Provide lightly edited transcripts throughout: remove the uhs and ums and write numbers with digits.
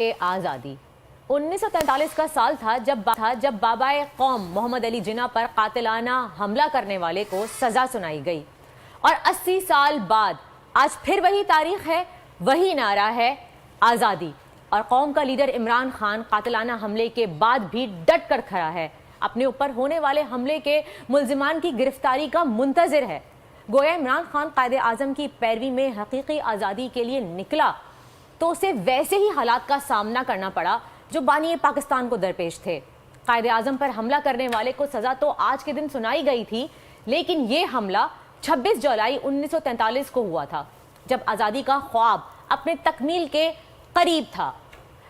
آزادی 1943 کا سال تھا جب بابائے قوم محمد علی جناح پر قاتلانہ حملہ کرنے والے کو سزا سنائی گئی، اور 80 سال بعد آج پھر وہی تاریخ ہے، وہی نعرہ ہے آزادی، اور قوم کا لیڈر عمران خان قاتلانہ حملے کے بعد بھی ڈٹ کر کھڑا ہے، اپنے اوپر ہونے والے حملے کے ملزمان کی گرفتاری کا منتظر ہے۔ گویا عمران خان قائد اعظم کی پیروی میں حقیقی آزادی کے لیے نکلا تو اسے ویسے ہی حالات کا سامنا کرنا پڑا جو بانی پاکستان کو درپیش تھے۔ قائد اعظم پر حملہ کرنے والے کو سزا تو آج کے دن سنائی گئی تھی، لیکن یہ حملہ 26 جولائی 1943 کو ہوا تھا، جب آزادی کا خواب اپنے تکمیل کے قریب تھا۔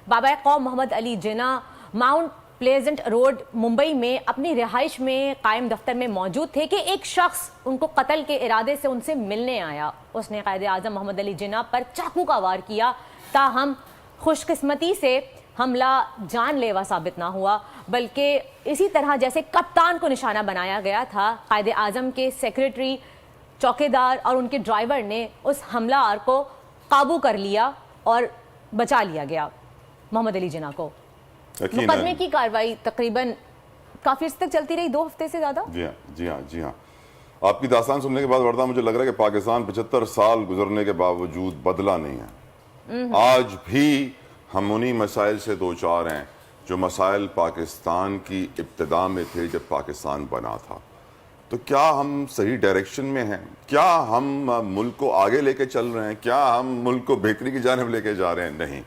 بابائے قوم محمد Ali Jinnah Mount pleasant road Mumbai میں اپنی رہائش میں قائم دفتر میں موجود تھے کہ ایک شخص ان کو قتل کے ارادے سے ان سے ملنے آیا۔ اس نے قائد اعظم محمد علی جناح پر چاقو کا وار کیا، تاہم خوش قسمتی سے حملہ جان لیوا ثابت نہ ہوا، بلکہ اسی طرح جیسے کپتان کو نشانہ بنایا گیا تھا، قائد اعظم کے سیکریٹری، چوکیدار اور ان کے ڈرائیور نے اس حملہ آور کو قابو کر لیا اور بچا لیا گیا محمد علی جناح کو۔ مقدمے کی کارروائی تقریباً کافی عرصے تک چلتی رہی، 2 ہفتے سے زیادہ۔ جی ہاں آپ کی داستان سننے کے بعد وردہ مجھے لگ رہا ہے کہ پاکستان 75 سال گزرنے کے باوجود بدلا نہیں ہے۔ آج بھی ہم انہی مسائل سے دوچار ہیں جو مسائل پاکستان کی ابتدا میں تھے جب پاکستان بنا تھا۔ تو کیا ہم صحیح ڈائریکشن میں ہیں؟ کیا ہم ملک کو آگے لے کے چل رہے ہیں؟ کیا ہم ملک کو بہتری کی جانب لے کے جا رہے ہیں؟ نہیں،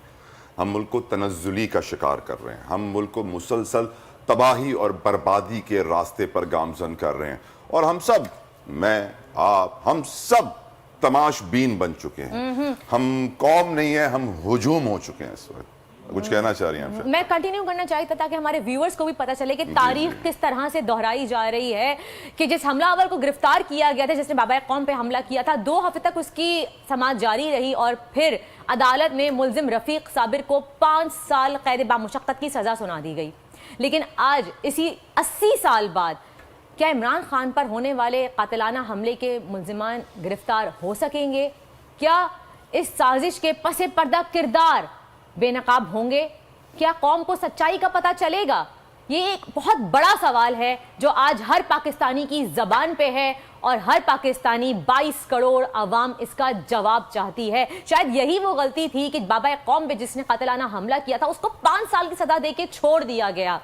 ہم ملک کو تنزلی کا شکار کر رہے ہیں۔ ہم ملک کو مسلسل تباہی اور بربادی کے راستے پر گامزن کر رہے ہیں، اور ہم سب، میں، آپ، ہم سب تماش بین بن چکے ہیں۔ ہم قوم نہیں ہے، ہم ہجوم ہو چکے ہیں۔ اس وقت کچھ کہنا چاہ رہی ہیں؟ میں کنٹینیو کرنا چاہی تھا تاکہ ہمارے ویورز کو بھی پتہ چلے کہ تاریخ کس طرح سے دہرائی جا رہی ہے، کہ جس حملہ آور کو گرفتار کیا گیا تھا، جس نے بابائے قوم پہ حملہ کیا تھا، 2 ہفتے تک اس کی سماعت جاری رہی، اور پھر عدالت میں ملزم رفیق صابر کو 5 سال قید بامشقت کی سزا سنا دی گئی۔ لیکن آج اسی 80 سال بعد کیا عمران خان پر ہونے والے قاتلانہ حملے کے ملزمان گرفتار ہو سکیں گے؟ کیا اس سازش کے پس پردہ کردار بے نقاب ہوں گے؟ کیا قوم کو سچائی کا پتہ چلے گا؟ یہ ایک بہت بڑا سوال ہے جو آج ہر پاکستانی کی زبان پہ ہے، اور ہر پاکستانی 22 کروڑ عوام اس کا جواب چاہتی ہے۔ شاید یہی وہ غلطی تھی کہ بابائے قوم پہ جس نے قاتلانہ حملہ کیا تھا اس کو 5 سال کی سزا دے کے چھوڑ دیا گیا۔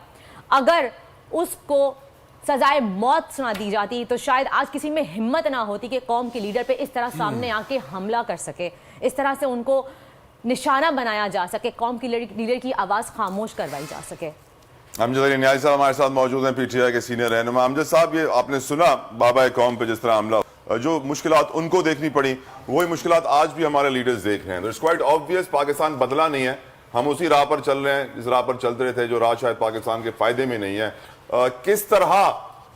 اگر اس کو سزائے موت سنا دی جاتی تو شاید آج کسی میں ہمت نہ ہوتی کہ قوم کے لیڈر پہ اس طرح سامنے آ کے حملہ کر سکے، اس طرح سے ان کو نشانہ بنایا جا سکے، قوم کی لیڈر کی آواز خاموش کروائی جا سکے۔ امجد علی نیازی صاحب ہمارے ساتھ موجود ہیں، پی ٹی آئی کے سینئر رہنما۔ امجد صاحب، یہ آپ نے سنا بابائے قوم پہ جس طرح حملہ، جو مشکلات ان کو دیکھنی پڑی، وہی مشکلات آج بھی ہمارے لیڈرز دیکھ رہے ہیں۔ اٹس کوائٹ آبویس، پاکستان بدلا نہیں ہے، ہم اسی راہ پر چل رہے ہیں جس راہ پر چلتے رہے تھے، جو راہ شاید پاکستان کے فائدے میں نہیں ہے۔ کس طرح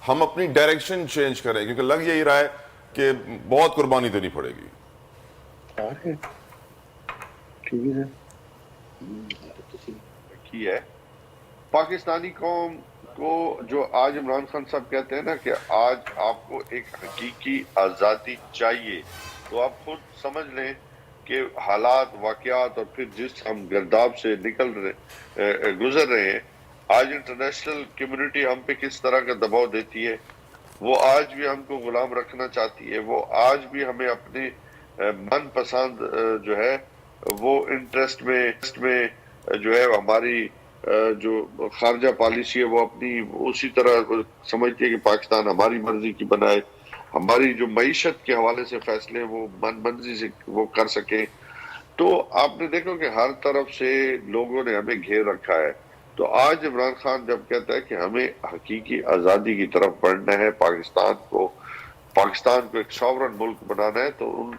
ہم اپنی ڈائریکشن چینج کریں، کیونکہ لگ یہی رہا ہے کہ بہت قربانی دینی پڑے گی۔ کی ہے پاکستانی قوم کو، جو آج عمران خان صاحب کہتے ہیں نا کہ آج آپ کو ایک حقیقی آزادی چاہیے، تو آپ خود سمجھ لیں کہ حالات، واقعات، اور پھر جس ہم گرداب سے گزر رہے ہیں، آج انٹرنیشنل کمیونٹی ہم پہ کس طرح کا دباؤ دیتی ہے، وہ آج بھی ہم کو غلام رکھنا چاہتی ہے، وہ آج بھی ہمیں اپنی من پسند جو ہے وہ انٹرسٹ میں جو ہے ہماری جو خارجہ پالیسی ہے وہ اپنی اسی طرح سمجھتی ہے کہ پاکستان ہماری مرضی کی بنائے، ہماری جو معیشت کے حوالے سے فیصلے وہ من مرضی سے وہ کر سکے۔ تو آپ نے دیکھو کہ ہر طرف سے لوگوں نے ہمیں گھیر رکھا ہے۔ تو آج عمران خان جب کہتا ہے کہ ہمیں حقیقی آزادی کی طرف بڑھنا ہے، پاکستان کو ایک ساورن ملک بنانا ہے، تو ان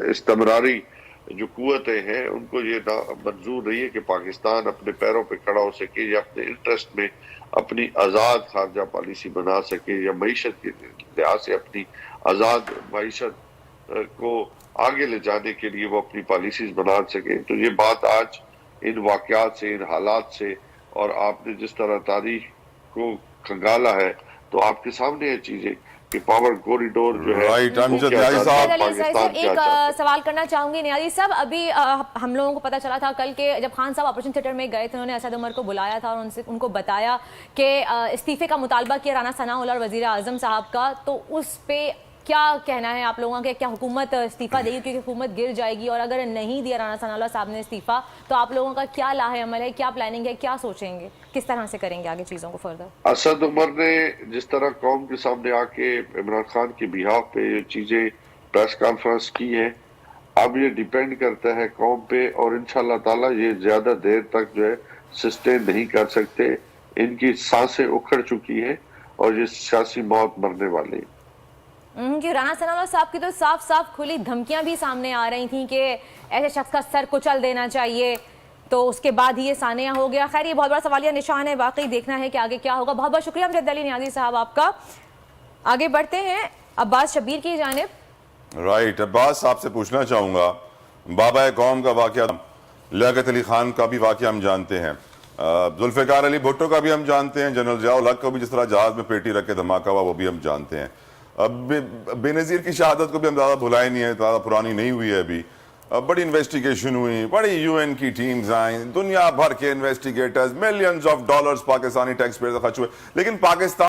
استمراری جو قوتیں ہیں ان کو یہ منظور رہی ہے کہ پاکستان اپنے پیروں پہ کھڑا ہو سکے، یا اپنے انٹرسٹ میں اپنی آزاد خارجہ پالیسی بنا سکے، یا معیشت کے لحاظ سے اپنی آزاد معیشت کو آگے لے جانے کے لیے وہ اپنی پالیسیز بنا سکے۔ تو یہ بات آج ان واقعات سے، ان حالات سے، اور آپ نے جس طرح تاریخ کو کھنگالا ہے، تو آپ کے سامنے یہ چیزیں کہ پاور کوریڈور جو ہے Right, وہ امجد کیا نیازی چاہتا ہے، صاحب۔ علی صاحب پاکستان کیا ایک چاہتا ہے۔ سوال کرنا چاہوں گی نیازی صاحب، ابھی ہم لوگوں کو پتا چلا تھا کل کہ جب خان صاحب آپریشن تھیٹر میں گئے تھے انہوں نے اسد عمر کو بلایا تھا اور ان کو بتایا کہ استعفے کا مطالبہ کیا رانا ثناء اللہ اور وزیر اعظم صاحب کا، تو اس پہ کیا کہنا ہے آپ لوگوں کا؟ کیا حکومت استعفیٰ دے گی؟ کیونکہ حکومت گر جائے گی، اور اگر نہیں دیا رانا ثناء اللہ صاحب نے استعفیٰ تو آپ لوگوں کا کیا لاہ عمل ہے، کیا پلاننگ ہے، کیا سوچیں گے، کس طرح سے کریں گے آگے چیزوں کو فردر؟ اسد عمر نے جس طرح قوم کے سامنے آ کے عمران خان کے بیہاف پہ یہ چیزیں پریس کانفرنس کی ہے، اب یہ ڈیپینڈ کرتا ہے قوم پہ، اور انشاءاللہ تعالی یہ زیادہ دیر تک جو ہے سسٹین نہیں کر سکتے، ان کی سانسیں اکھڑ چکی ہیں اور یہ سیاسی موت مرنے والے ہیں۔ کہ رانا ثناء اللہ صاحب کی تو صاف صاف کھلی دھمکیاں بھی سامنے آ رہی تھیں کہ ایسے شخص کا سر کچل دینا چاہیے، تو اس کے بعد ہی یہ سانحہ ہو گیا۔ خیر یہ بہت بڑا سوالیہ نشان ہے، واقعی دیکھنا ہے کہ آگے کیا ہوگا۔ بہت بہت شکریہ امجد علی نیازی صاحب آپ کا۔ آگے بڑھتے ہیں عباس شبیر کی جانب۔ رائٹ، عباس صاحب سے پوچھنا چاہوں گا، بابا قوم کا واقعہ، لیاقت علی خان کا بھی واقعہ ہم جانتے ہیں، ذوالفقار علی بھٹو کا بھی ہم جانتے ہیں، جنرل ضیاء الحق کو بھی جس طرح جہاز میں پیٹی رکھ کے دھماکہ ہوا وہ بھی ہم جانتے ہیں۔ بے نظیر کی شہادت کو بھی ہم زیادہ بھلائے نہیں ہے، زیادہ پرانی نہیں ہوئی ہے ابھی۔ بڑی انویسٹیگیشن ہوئی، بڑی یو این کی ٹیمز آئیں، دنیا بھر کے investigators, millions of dollars Pakistani taxpayer سے خرچ ہوئے، لیکن پاکستان